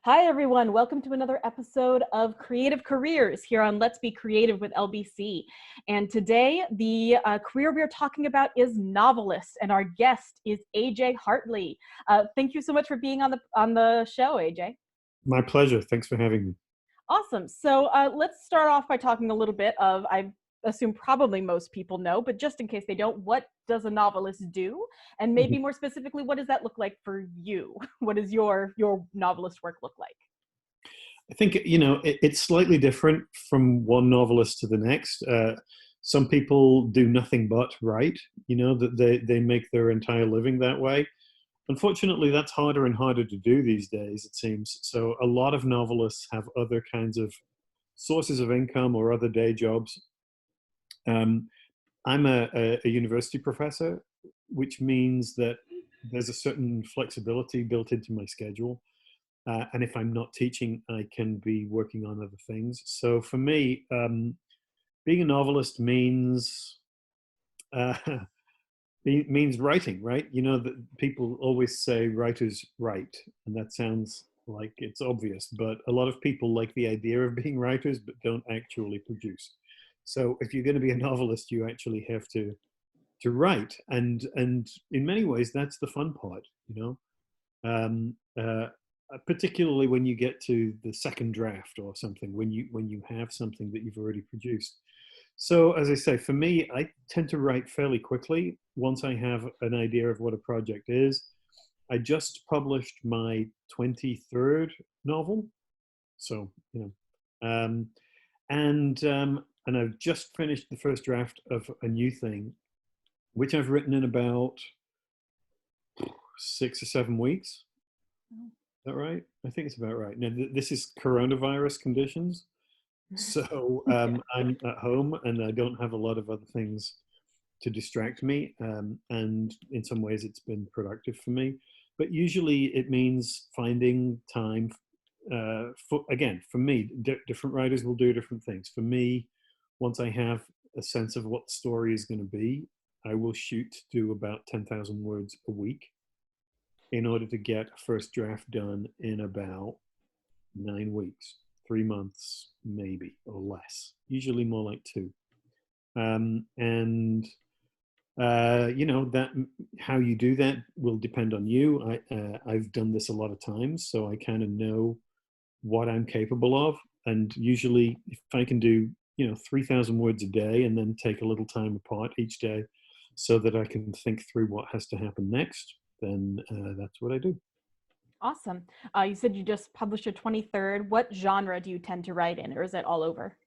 Hi, everyone. Welcome to another episode of Creative Careers here on Let's Be Creative with LBC. And today, the career we're talking about is Novelist, and our guest is AJ Hartley. Thank you so much for being on the show, AJ. My pleasure. Thanks for having me. Awesome. So let's start off by talking a little bit of, I assume probably most people know, but just in case they don't, what does a novelist do? And maybe more specifically, what does that look like for you? What does your novelist work look like? I think, it's slightly different from one novelist to the next. Some people do nothing but write, that they make their entire living that way. Unfortunately, that's harder and harder to do these days, it seems. So a lot of novelists have other kinds of sources of income or other day jobs. I'm a university professor, which means that there's a certain flexibility built into my schedule. And if I'm not teaching, I can be working on other things. So for me, being a novelist means uh, means writing, right? That people always say writers write, and that sounds like it's obvious, but a lot of people like the idea of being writers, but don't actually produce. So if you're going to be a novelist, you actually have to write, and in many ways, that's the fun part, um, uh, particularly when you get to the second draft or something, when you have something that you've already produced. So as I say, for me, I tend to write fairly quickly once I have an idea of what a project is. I just published my 23rd novel, so um, and I've just finished the first draft of a new thing, which I've written in about 6 or 7 weeks. Is that right? I think it's about right. Now, this is coronavirus conditions. So I'm at home and I don't have a lot of other things to distract me. And in some ways, it's been productive for me. But usually it means finding time for me, different writers will do different things. For me, once I have a sense of what the story is going to be, I will shoot to do about 10,000 words a week in order to get a first draft done in about 9 weeks, 3 months, maybe, or less, usually more like two. And that how you do that will depend on you. I've done this a lot of times, so I kind of know what I'm capable of. And usually, if I can do 3,000 words a day and then take a little time apart each day so that I can think through what has to happen next, then that's what I do. Awesome. You said you just published your 23rd. What genre do you tend to write in, or is it all over?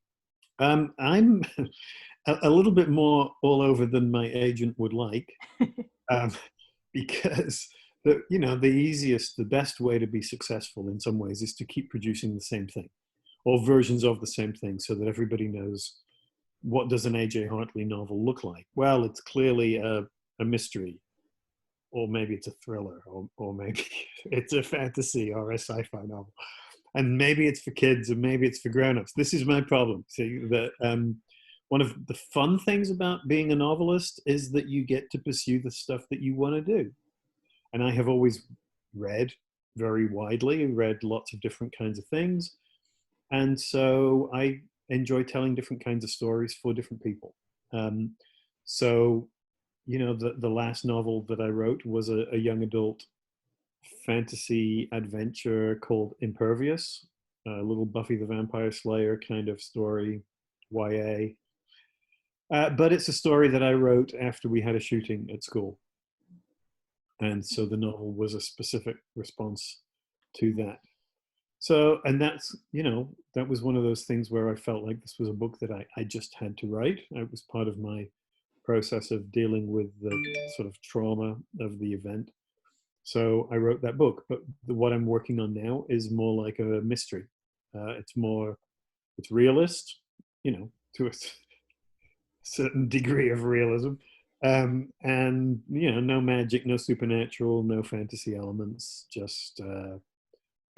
I'm a little bit more all over than my agent would like, um, because the best way to be successful in some ways is to keep producing the same thing, or versions of the same thing, so that everybody knows what does an AJ Hartley novel look like. Well, it's clearly a mystery, or maybe it's a thriller, or maybe it's a fantasy or a sci-fi novel, and maybe it's for kids, and maybe it's for grown-ups. This is my problem. See, that one of the fun things about being a novelist is that you get to pursue the stuff that you want to do. And I have always read very widely, read lots of different kinds of things, and so I enjoy telling different kinds of stories for different people. So the last novel that I wrote was a young adult fantasy adventure called Impervious, a little Buffy the Vampire Slayer kind of story, YA. But it's a story that I wrote after we had a shooting at school. And so the novel was a specific response to that. So, and that was one of those things where I felt like this was a book that I just had to write. It was part of my process of dealing with the sort of trauma of the event. So I wrote that book, but what I'm working on now is more like a mystery. It's realist, to a certain degree of realism. And no magic, no supernatural, no fantasy elements, just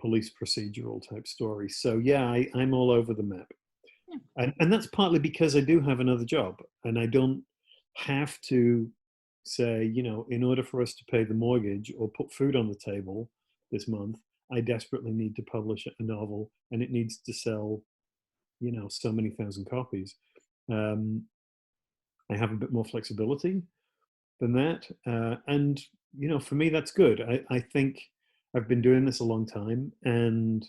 police procedural type story. So yeah, I'm all over the map. Yeah. And that's partly because I do have another job, and I don't have to say, in order for us to pay the mortgage or put food on the table this month, I desperately need to publish a novel and it needs to sell, so many thousand copies. Um, I have a bit more flexibility than that. And, for me, that's good. I think I've been doing this a long time. And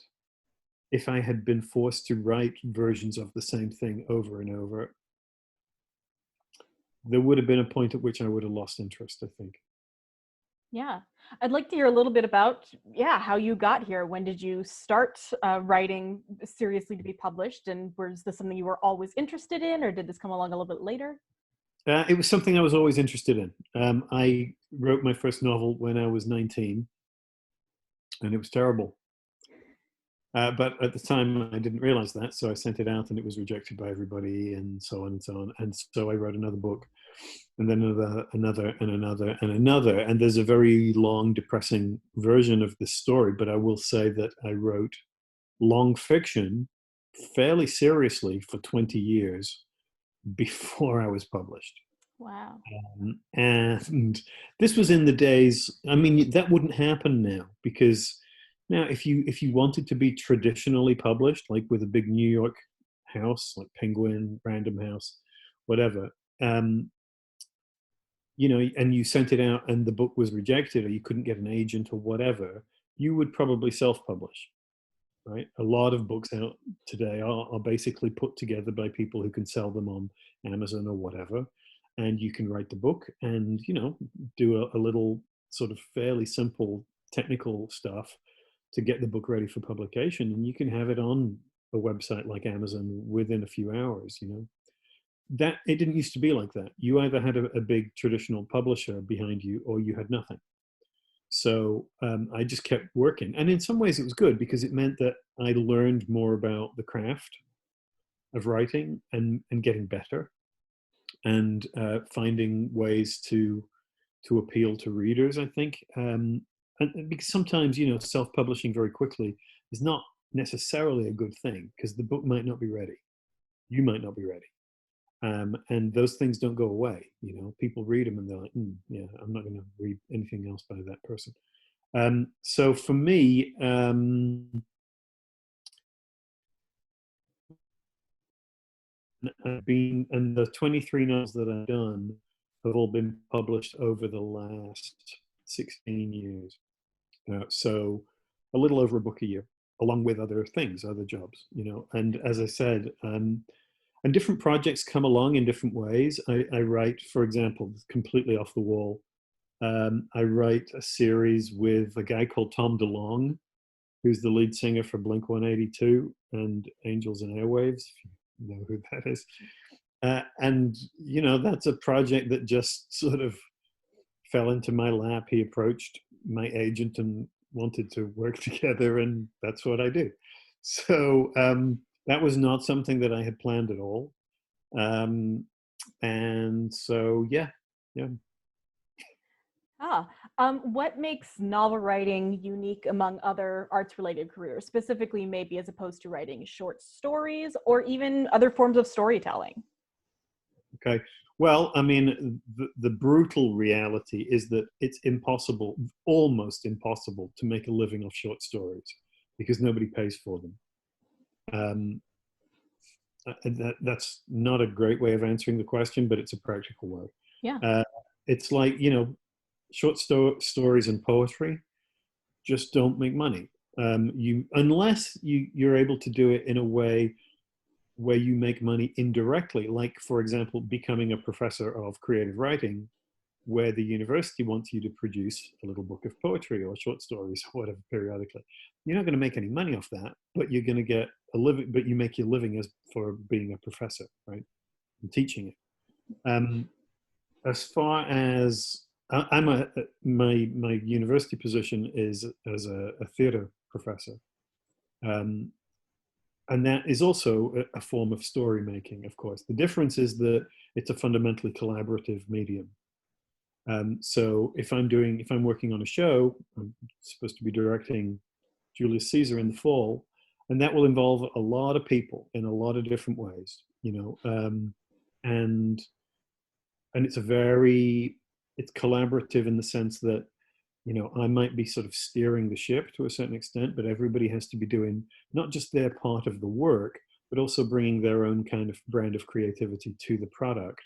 if I had been forced to write versions of the same thing over and over, there would have been a point at which I would have lost interest, I think. Yeah. I'd like to hear a little bit about, how you got here. When did you start writing seriously to be published? And was this something you were always interested in, or did this come along a little bit later? It was something I was always interested in. I wrote my first novel when I was 19, and it was terrible. But at the time, I didn't realize that, so I sent it out, and it was rejected by everybody, and so on and so on. And so I wrote another book, and then another, and another, and another. And there's a very long, depressing version of this story. But I will say that I wrote long fiction fairly seriously for 20 years before I was published. Wow. And this was in the days, I mean, that wouldn't happen now, because now if you wanted to be traditionally published, like with a big New York house like Penguin, Random House, whatever, and you sent it out and the book was rejected, or you couldn't get an agent or whatever, you would probably self-publish. Right, a lot of books out today are basically put together by people who can sell them on Amazon or whatever, and you can write the book and do a little sort of fairly simple technical stuff to get the book ready for publication, and you can have it on a website like Amazon within a few hours. That it didn't used to be like that. You either had a big traditional publisher behind you or you had nothing. So I just kept working. And in some ways it was good, because it meant that I learned more about the craft of writing and getting better, and finding ways to appeal to readers, I think. And because sometimes, self-publishing very quickly is not necessarily a good thing, because the book might not be ready. You might not be ready. And those things don't go away. People read them and they're like, yeah, I'm not going to read anything else by that person. So for me, and the 23 novels that I've done have all been published over the last 16 years. So a little over a book a year, along with other things, other jobs, and as I said, and different projects come along in different ways. I write, for example, completely off the wall. I write a series with a guy called Tom DeLonge, who's the lead singer for Blink-182 and Angels and Airwaves, if you know who that is. And, that's a project that just sort of fell into my lap. He approached my agent and wanted to work together, and that's what I do. So that was not something that I had planned at all. And so, yeah. What makes novel writing unique among other arts-related careers, specifically maybe as opposed to writing short stories or even other forms of storytelling? Okay. Well, I mean, the brutal reality is that it's impossible, almost impossible, to make a living off short stories, because nobody pays for them. That's not a great way of answering the question, but it's a practical way. Yeah. It's like, short stories and poetry just don't make money. Unless you're able to do it in a way where you make money indirectly, like, for example, becoming a professor of creative writing, where the university wants you to produce a little book of poetry or short stories or whatever periodically. You're not going to make any money off that, but you're going to get a living, but you make your living as for being a professor, right? And teaching it. As far as my university position is as a theater professor. And that is also a form of story making, of course. The difference is that it's a fundamentally collaborative medium. So if I'm working on a show, I'm supposed to be directing Julius Caesar in the fall, and that will involve a lot of people in a lot of different ways, and it's collaborative in the sense that I might be sort of steering the ship to a certain extent, but everybody has to be doing not just their part of the work, but also bringing their own kind of brand of creativity to the product.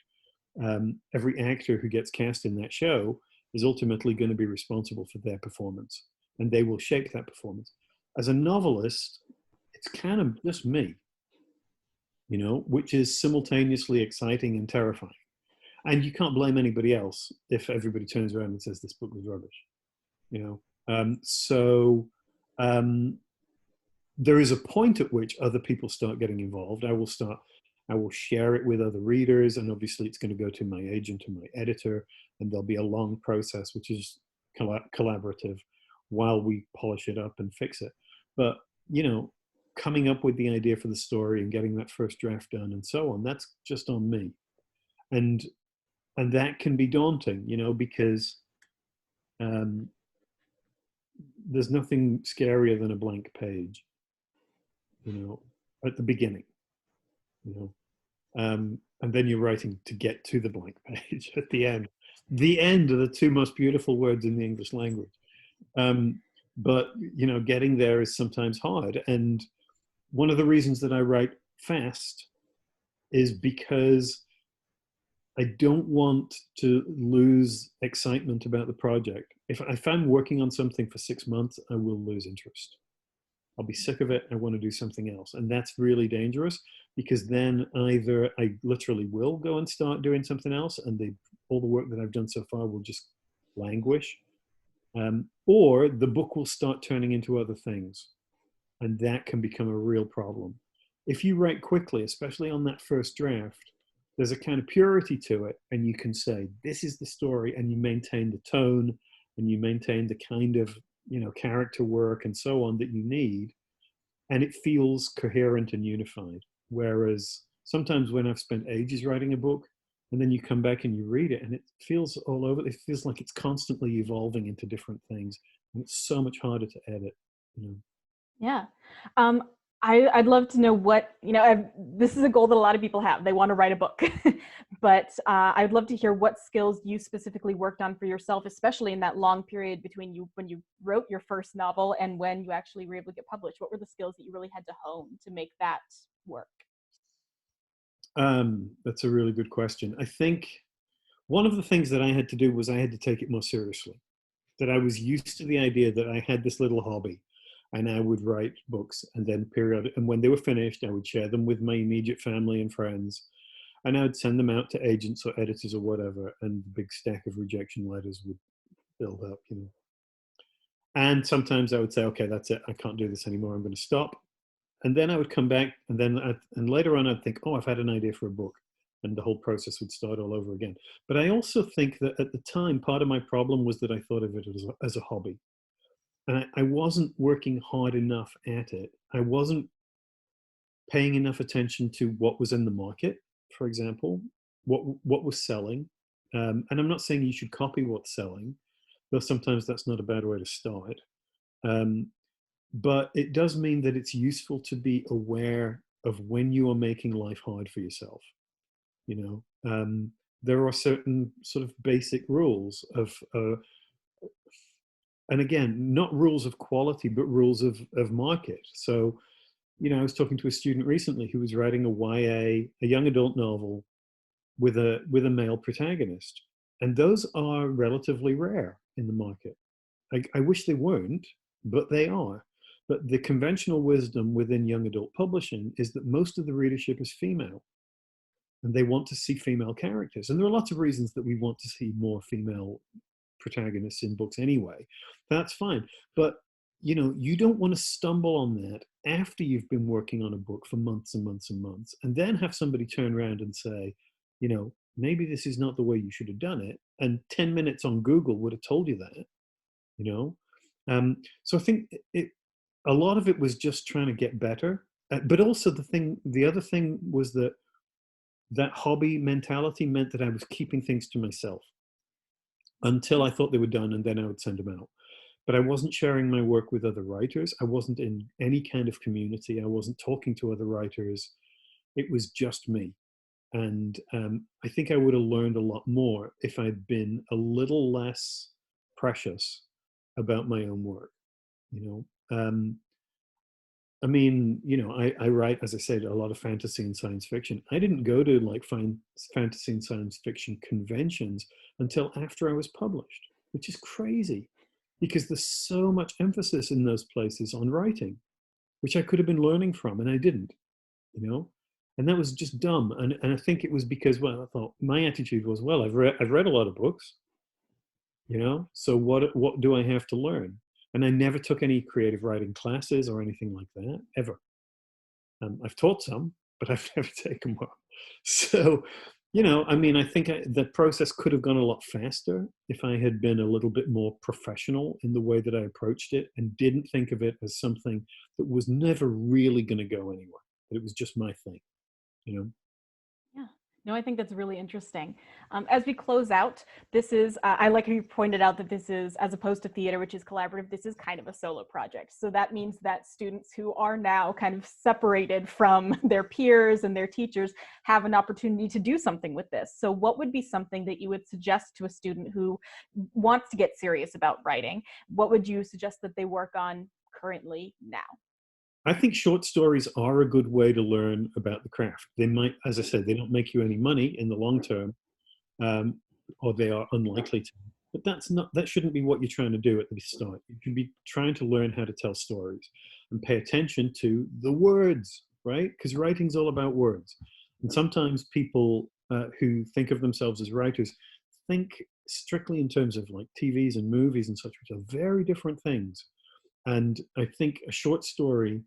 Every actor who gets cast in that show is ultimately going to be responsible for their performance, and they will shape that performance. As a novelist, it's kind of just me, which is simultaneously exciting and terrifying. And you can't blame anybody else if everybody turns around and says this book was rubbish. So there is a point at which other people start getting involved. I will share it with other readers, and obviously it's going to go to my agent and my editor, and there'll be a long process which is collaborative while we polish it up and fix it. But coming up with the idea for the story and getting that first draft done and so on, that's just on me. And that can be daunting, because there's nothing scarier than a blank page, at the beginning, and then you're writing to get to the blank page at the end. The end are the two most beautiful words in the English language. But, getting there is sometimes hard. And one of the reasons that I write fast is because I don't want to lose excitement about the project. If I'm working on something for 6 months, I will lose interest. I'll be sick of it. I want to do something else. And that's really dangerous, because then either I literally will go and start doing something else, and all the work that I've done so far will just languish, or the book will start turning into other things. And that can become a real problem. If you write quickly, especially on that first draft, there's a kind of purity to it, and you can say, this is the story, and you maintain the tone, and you maintain the kind of, character work and so on that you need, and it feels coherent and unified. Whereas sometimes when I've spent ages writing a book, and then you come back and you read it, and it feels all over, it feels like it's constantly evolving into different things, and it's so much harder to edit. Yeah. I'd love to know what, this is a goal that a lot of people have. They want to write a book, but I'd love to hear what skills you specifically worked on for yourself, especially in that long period between when you wrote your first novel and when you actually were able to get published. What were the skills that you really had to hone to make that work? That's a really good question. I think one of the things that I had to do was I had to take it more seriously. That I was used to the idea that I had this little hobby, and I would write books, and then and when they were finished, I would share them with my immediate family and friends, and I would send them out to agents or editors or whatever, and the big stack of rejection letters would build up, And sometimes I would say, okay, that's it. I can't do this anymore. I'm going to stop. And then I would come back, and and later on I'd think, oh, I've had an idea for a book, and the whole process would start all over again. But I also think that at the time, part of my problem was that I thought of it as a hobby. And I wasn't working hard enough at it. I wasn't paying enough attention to what was in the market, for example, what was selling. And I'm not saying you should copy what's selling, though sometimes that's not a bad way to start. But it does mean that it's useful to be aware of when you are making life hard for yourself. There are certain sort of basic rules of and again, not rules of quality, but rules of market. So, I was talking to a student recently who was writing a YA, a young adult novel with a male protagonist. And those are relatively rare in the market. I wish they weren't, but they are. But the conventional wisdom within young adult publishing is that most of the readership is female, and they want to see female characters. And there are lots of reasons that we want to see more female protagonists in books anyway. That's fine. But you don't want to stumble on that after you've been working on a book for months and months and months, and then have somebody turn around and say, maybe this is not the way you should have done it. And 10 minutes on Google would have told you that. So I think a lot of it was just trying to get better. But also the other thing was that hobby mentality meant that I was keeping things to myself until I thought they were done, and then I would send them out. But I wasn't sharing my work with other writers. I wasn't in any kind of community. I wasn't talking to other writers. It was just me. And I think I would have learned a lot more if I'd been a little less precious about my own work, you know. I mean, you know, I write, as I said, a lot of fantasy and science fiction. I didn't go to like fantasy and science fiction conventions until after I was published, which is crazy because there's so much emphasis in those places on writing, which I could have been learning from, and I didn't, you know. And that was just dumb. And I think it was because, well, I thought my attitude was, well, I've read a lot of books, you know, so what do I have to learn? And I never took any creative writing classes or anything like that, ever. I've taught some, but I've never taken one. So, you know, I mean, I think the process could have gone a lot faster if I had been a little bit more professional in the way that I approached it and didn't think of it as something that was never really going to go anywhere. That it was just my thing, you know. Yeah. No, I think that's really interesting. As we close out, this is, I like how you pointed out that this is, as opposed to theater, which is collaborative, this is kind of a solo project. So that means that students who are now kind of separated from their peers and their teachers have an opportunity to do something with this. So what would be something that you would suggest to a student who wants to get serious about writing? What would you suggest that they work on currently now? I think short stories are a good way to learn about the craft. They might, as I said, they don't make you any money in the long term, um, or they are unlikely to. But that shouldn't be what you're trying to do at the start. You should be trying to learn how to tell stories and pay attention to the words, right? Because writing's all about words. And sometimes people who think of themselves as writers think strictly in terms of like TVs and movies and such, which are very different things. And I think a short story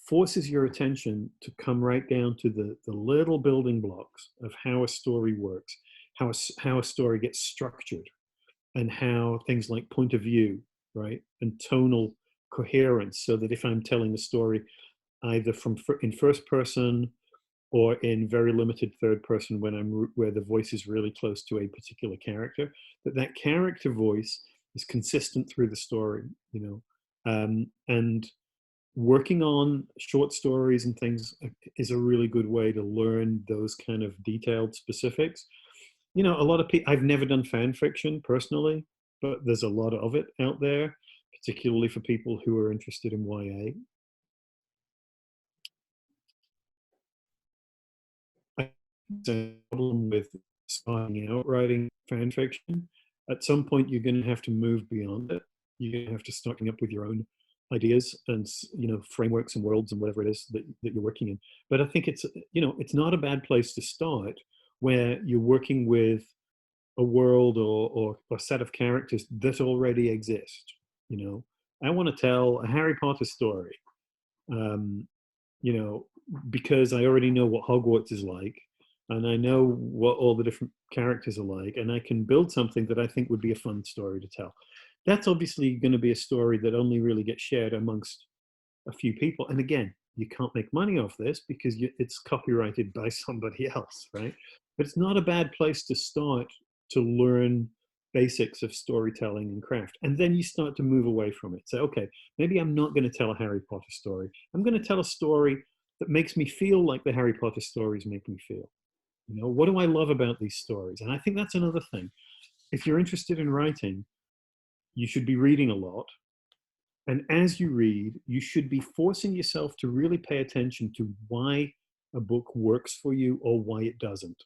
forces your attention to come right down to the little building blocks of how a story works, how a story gets structured, and how things like point of view, right, and tonal coherence, so that if I'm telling a story either in first person or in very limited third person where the voice is really close to a particular character, that character voice is consistent through the story, you know. And working on short stories and things is a really good way to learn those kind of detailed specifics. You know, a lot of people, I've never done fan fiction personally, but there's a lot of it out there, particularly for people who are interested in YA. The problem with starting out writing fan fiction, at some point you're going to have to move beyond it. You're going to have to start coming up with your own ideas and, you know, frameworks and worlds and whatever it is that you're working in. But I think it's, you know, it's not a bad place to start where you're working with a world or a set of characters that already exist. You know, I want to tell a Harry Potter story, you know, because I already know what Hogwarts is like, and I know what all the different characters are like, and I can build something that I think would be a fun story to tell. That's obviously going to be a story that only really gets shared amongst a few people. And again, you can't make money off this because it's copyrighted by somebody else, right? But it's not a bad place to start to learn basics of storytelling and craft. And then you start to move away from it. So, okay, maybe I'm not going to tell a Harry Potter story. I'm going to tell a story that makes me feel like the Harry Potter stories make me feel. You know, what do I love about these stories? And I think that's another thing. If you're interested in writing, you should be reading a lot. And as you read, you should be forcing yourself to really pay attention to why a book works for you or why it doesn't.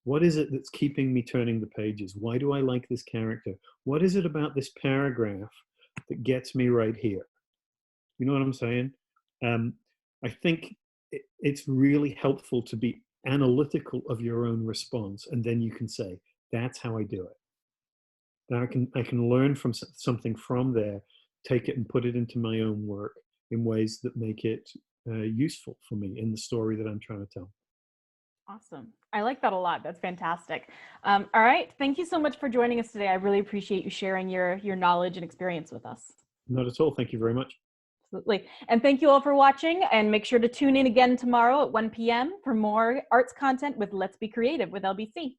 What is it that's keeping me turning the pages? Why do I like this character? What is it about this paragraph that gets me right here? You know what I'm saying? I think it's really helpful to be analytical of your own response, and then you can say, that's how I do it. Now I can learn from something from there, take it and put it into my own work in ways that make it useful for me in the story that I'm trying to tell. Awesome. I like that a lot. That's fantastic. All right. Thank you so much for joining us today. I really appreciate you sharing your knowledge and experience with us. Not at all. Thank you very much. Absolutely. And thank you all for watching, and make sure to tune in again tomorrow at 1 p.m. for more arts content with Let's Be Creative with LBC.